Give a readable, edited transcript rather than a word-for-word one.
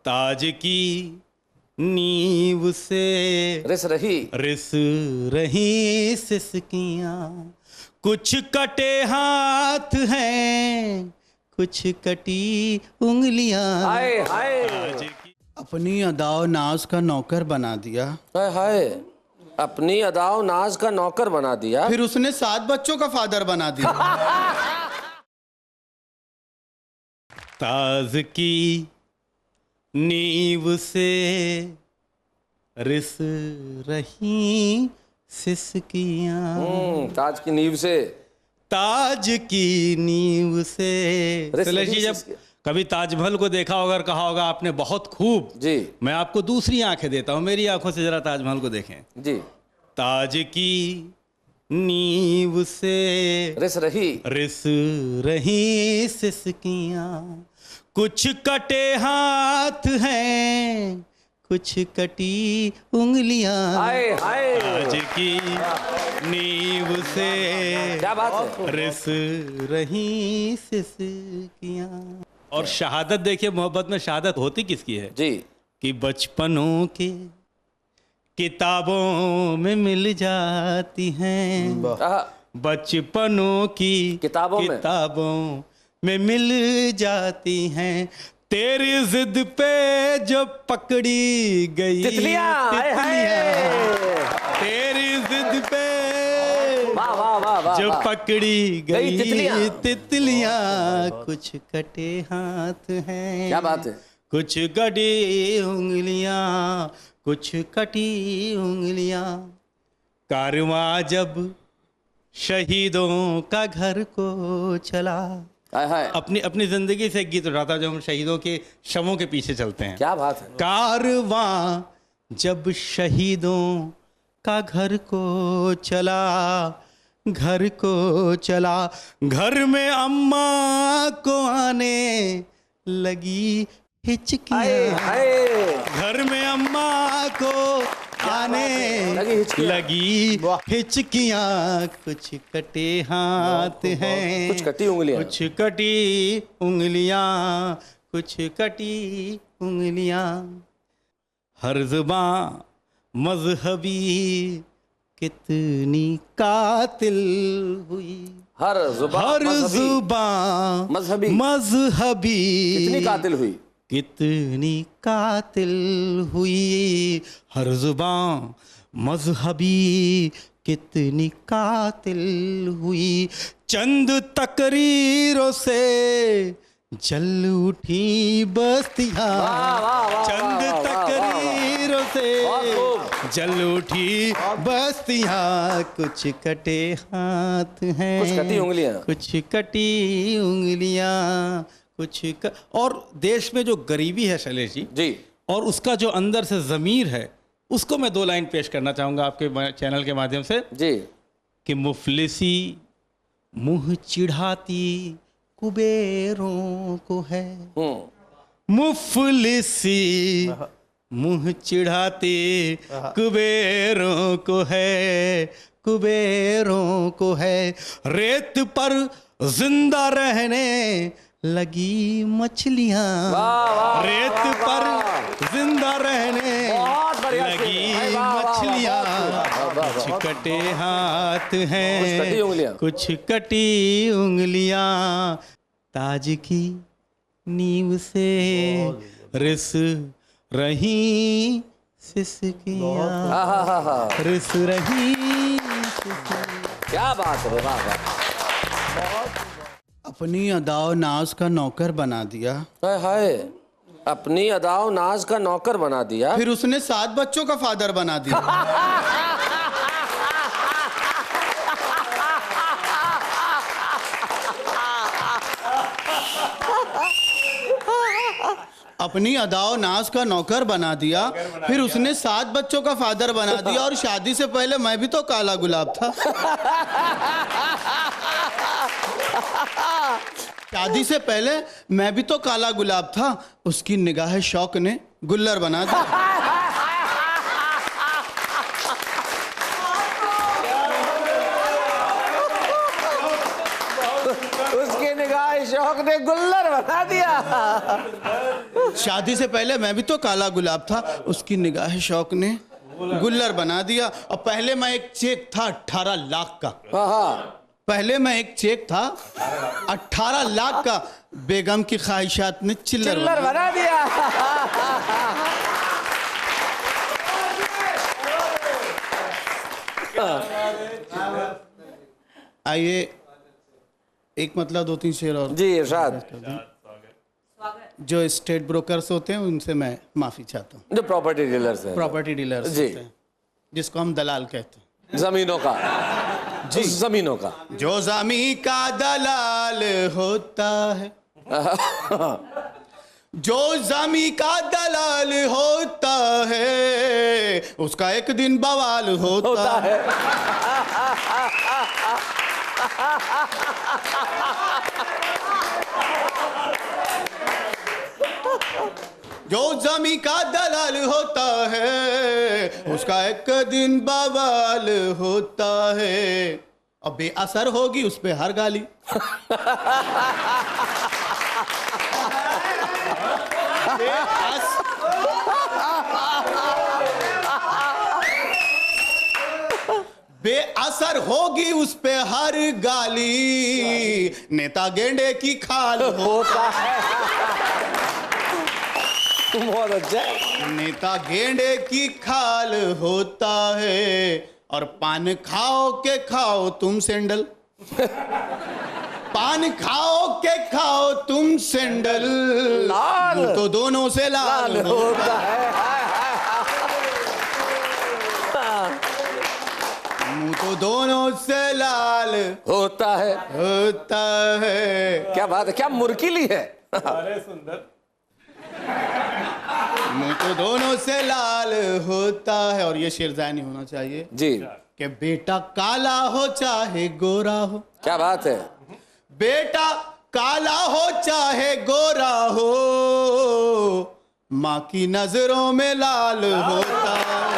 ताज की नींव से रिस रही सिसकियां, कुछ कटे हाथ हैं, कुछ कटी उंगलियां। हाय हाय, अपनी अदाओ नाज का नौकर बना दिया। हाय हाय, अपनी अदाओ नाज का नौकर बना दिया। फिर उसने 7 बच्चों का फादर बना दिया। ताज की नींव से रिस रही सिसकियां। ताज की नींव से, ताज की नींव से। रिस शैलेश जी, रही जब सिसकियां। कभी ताजमहल को देखा होगा और कहा होगा आपने बहुत खूब, जी मैं आपको दूसरी आंखें देता हूं, मेरी आंखों से जरा ताजमहल को देखें। जी। ताज की नींव से रिस रही सिसकियां, कुछ कटे हाथ हैं, कुछ कटी उंगलियां। हाय हाय, ताज की नींव से क्या बात है। रिस रही सिसकियां। और शहादत देखिए, मोहब्बत में शहादत होती किसकी है? जी, कि बचपनों के किताबों में मिल जाती हैं, बचपनों की किताबों में मिल जाती हैं। तेरी जिद पे जो पकड़ी गई तितलियां, तेरी जिद पे वाह वाह वाह वाह, जो पकड़ी गई तितलियां। तितलियां, कुछ कटे हाथ हैं, क्या बात है। कुछ कटी उंगलियां, कुछ कटी उंगलियां। कारवां जब शहीदों का घर को चला। हाय हाय, अपनी जिंदगी से एक गीत उठाता जो हम शहीदों के शवों के पीछे चलते हैं। क्या बात है। कारवां जब शहीदों का घर को चला, घर को चला, घर में अम्मा को आने लगी हिचकियां, घर में अम्मा को आने लगी हिचकियां। कुछ कटे हाथ हैं, कुछ कटी उंगलियां, कुछ कटी उंगलियां, कुछ कटी उंगलियां। हर जुबां मजहबी कितनी कातिल हुई, हर जुबां मजहबी कितनी कातिल हुई, कितनी कातिल हुई। हर जुबां मजहबी कितनी कातिल हुई। चंद तकरीरों से जल उठी बस्तियां, चंद तकरीरों से जल उठी बस्तियां। कुछ कटे हाथ हैं, कुछ कटी उंगलियां, कुछ कटी उंगलियां, और देश में जो गरीबी है शैलेश जी, और उसका जो अंदर से ज़मीर है, उसको मैं 2 लाइन पेश करना चाहूँगा आपके चैनल के माध्यम से जी। कि मुफलिसी मुँह चिढ़ाती कुबेरों को है, मुफलिसी मुँह चिढ़ाती कुबेरों को है, कुबेरों को है। रेत पर जिंदा रहने लगी मछलियां, रेत पर जिंदा रहने लगी मछलियां। कुछ कटे हाथ हैं, कुछ कटी उंगलियां। ताज की नींव से रिस रही सिसकियां, रिस रही सिसकियां। क्या बात है, वाह वाह। अपनी अदाओ नाज का नौकर बना दिया। हाय हाय, अपनी अदाओ नाज का नौकर बना दिया। फिर उसने 7 बच्चों का फादर बना दिया। अपनी अदाओ नाज का नौकर बना दिया, फिर उसने 7 बच्चों का फादर बना दिया। और शादी से पहले मैं भी तो काला गुलाब था। शादी से पहले मैं भी तो काला गुलाब था, उसकी निगाह शौक ने गुल्लर बना दिया। उसकी निगाह शौक ने गुल्लर बना दिया। शादी से पहले मैं भी तो काला गुलाब था, उसकी निगाह शौक ने गुल्लर बना दिया। और पहले मैं एक चेक था 18 लाख का। पहले मैं एक चेक था 18 लाख का, बेगम की ख्वाहिशात ने चिल्लर बना दिया। आइए एक मतलब 2-3 शेर और जी इरशाद। जो स्टेट ब्रोकर्स होते हैं उनसे मैं माफी चाहता हूँ। जो प्रॉपर्टी डीलर्स हैं, प्रॉपर्टी डीलर्स जी, होते हैं, जिसको हम दलाल कहते हैं। जमीनों का, जी जमीनों का। जो जमी का दलाल होता है, जो जमी का दलाल होता है, उसका एक दिन बवाल होता है। जो जमी का दलाल होता है, उसका एक दिन बवाल होता है। अब बेअसर होगी उस पे हर गाली। बेअसर होगी उस पे हर गाली, नेता गेंडे की खाल होता है। बहुत अच्छा। नेता गेंडे की खाल होता है। और पान खाओ के खाओ तुम सैंडल, पान खाओ के खाओ तुम सैंडल, लाल तो दोनों से लाल होता है। मुंह तो दोनों से लाल होता है। होता है। क्या बात है, क्या मुर्कीली है। अरे सुंदर। मुंह तो दोनों से लाल होता है। और ये शेर ज़ाया नहीं होना चाहिए जी, कि बेटा काला हो चाहे गोरा हो। क्या बात है। बेटा काला हो चाहे गोरा हो, माँ की नजरों में लाल होता है।